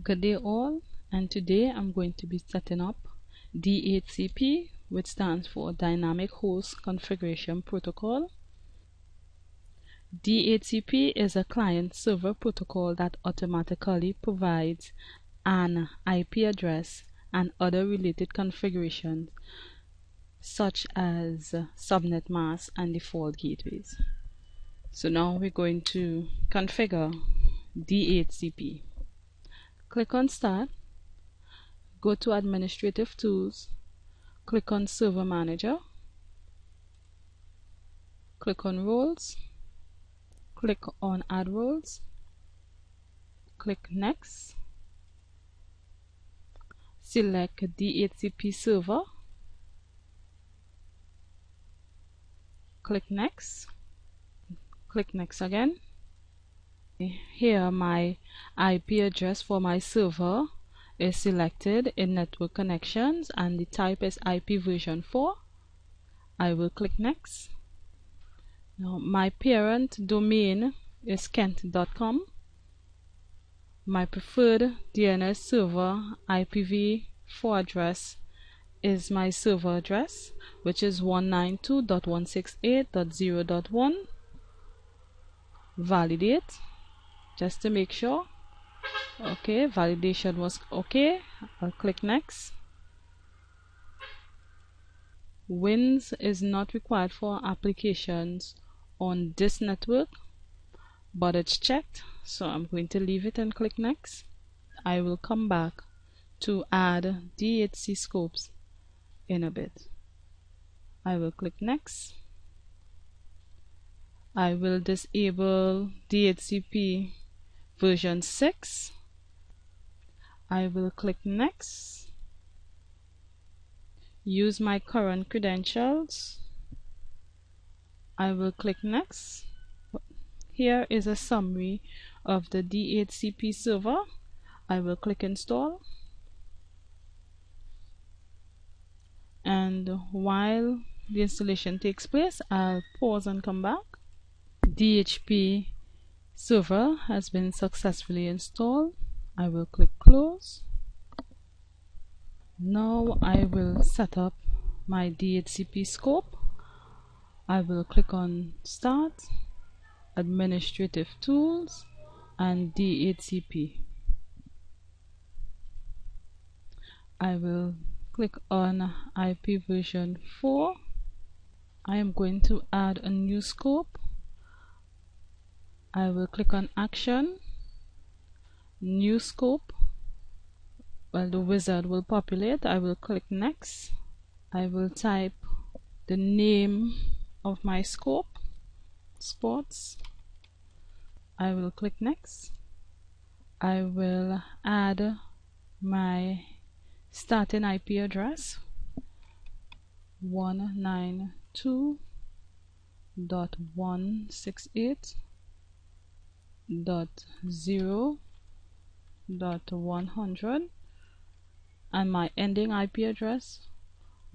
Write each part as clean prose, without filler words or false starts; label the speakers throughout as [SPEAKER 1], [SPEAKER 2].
[SPEAKER 1] Good day all, and today I'm going to be setting up DHCP, which stands for Dynamic Host Configuration Protocol. DHCP is a client-server protocol that automatically provides an IP address and other related configurations such as subnet mask and default gateways. So now we're going to configure DHCP. Click on Start, go to Administrative Tools, click on Server Manager, click on Roles, click on Add Roles, click Next, select DHCP Server, click Next, click Next again. Here my IP address for my server is selected in Network Connections and the type is IP version 4. I will click Next. Now my parent domain is kent.com. My preferred DNS server IPv4 address is my server address, which is 192.168.0.1. Validate just to make sure. Okay, validation was okay. I'll click Next. WINS is not required for applications on this network, but it's checked, so I'm going to leave it and click Next. I will come back to add DHC scopes in a bit. I will click Next. I will disable DHCP version 6. I will click Next. Use my current credentials. I will click Next. Here is a summary of the DHCP server. I will click Install. And while the installation takes place, I'll pause and come back. DHCP server has been successfully installed. I will click Close. Now I will set up my DHCP scope. I will click on Start, Administrative Tools, and DHCP. I will click on IP version 4. I am going to add a new scope. I will click on Action, New Scope. Well, the wizard will populate. I will click Next. I will type the name of my scope, Sports. I will click Next. I will add my starting IP address, 192.168.0.100, and my ending IP address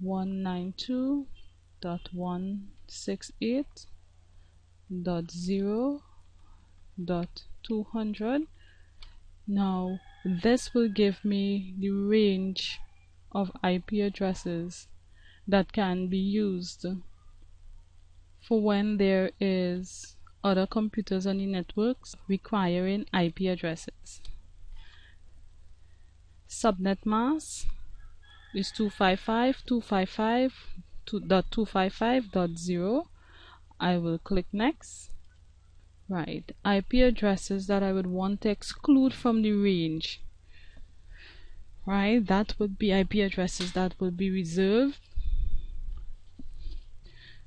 [SPEAKER 1] 192.168.0.200. Now this will give me the range of IP addresses that can be used for when there is other computers on the networks requiring IP addresses. Subnet mask is 255.255.255.0. I will click Next. Right, IP addresses that I would want to exclude from the range. Right, that would be IP addresses that will be reserved.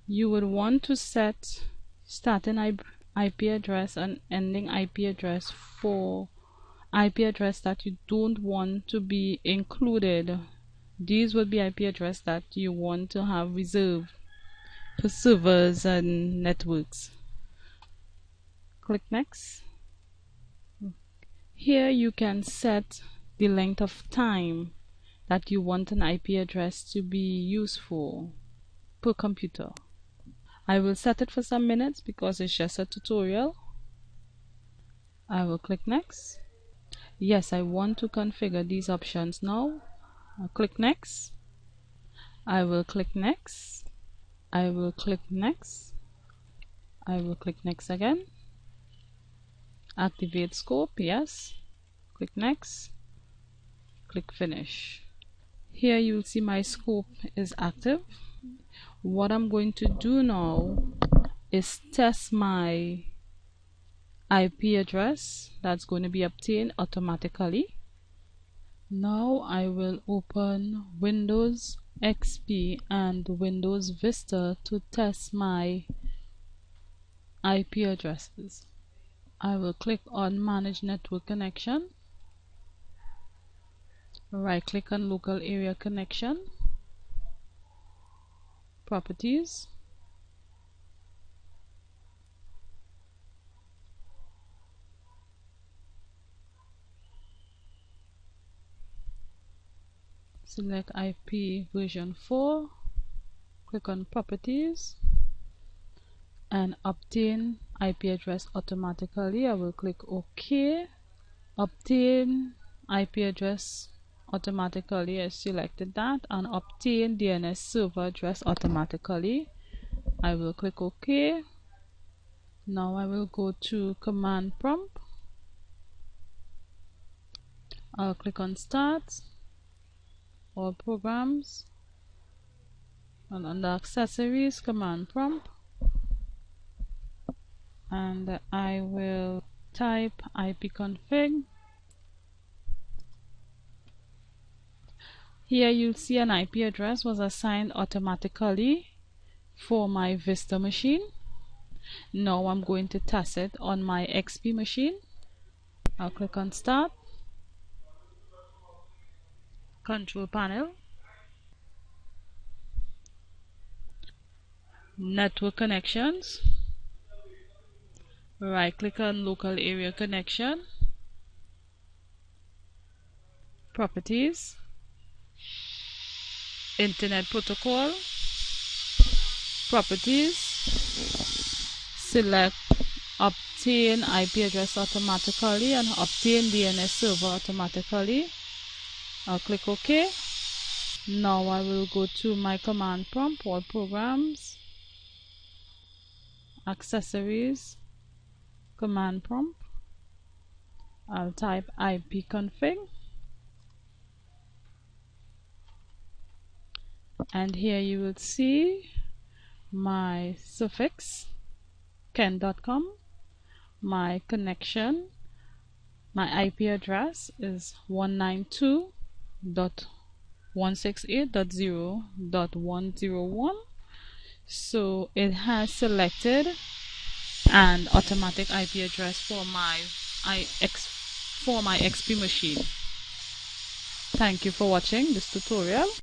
[SPEAKER 1] You would want to set starting IP address and ending IP address for IP address that you don't want to be included. These would be IP address that you want to have reserved for servers and networks. Click Next. Here you can set the length of time that you want an IP address to be used for per computer. I will set it for some minutes because it's just a tutorial. I will click Next. Yes, I want to configure these options now. I'll click next. I will click next. I will click next. I will click next again. Activate scope, yes. Click next. Click finish. Here you'll see my scope is active. What I'm going to do now is test my IP address that's going to be obtained automatically. Now I will open Windows XP and Windows Vista to test my IP addresses. I will click on Manage Network Connection. Right click on Local Area Connection, Properties, select IP version 4, click on Properties, and obtain IP address automatically. I will click OK. Obtain IP address automatically. I selected that, and obtain DNS server address automatically. I will click OK. Now I will go to Command Prompt. I'll click on Start, All Programs, and under Accessories, Command Prompt, and I will type ipconfig. Here you'll see an IP address was assigned automatically for my Vista machine. Now I'm going to test it on my XP machine. I'll click on Start, Control Panel, Network Connections, right click on Local Area Connection, Properties, Internet Protocol, Properties, select Obtain IP address automatically and obtain DNS server automatically. I'll click OK. Now I will go to my command prompt, All Programs, Accessories, Command Prompt. I'll type ipconfig, and here you will see my suffix ken.com, my connection, my IP address is 192.168.0.101. so it has selected an automatic IP address for my XP machine. Thank you for watching this tutorial.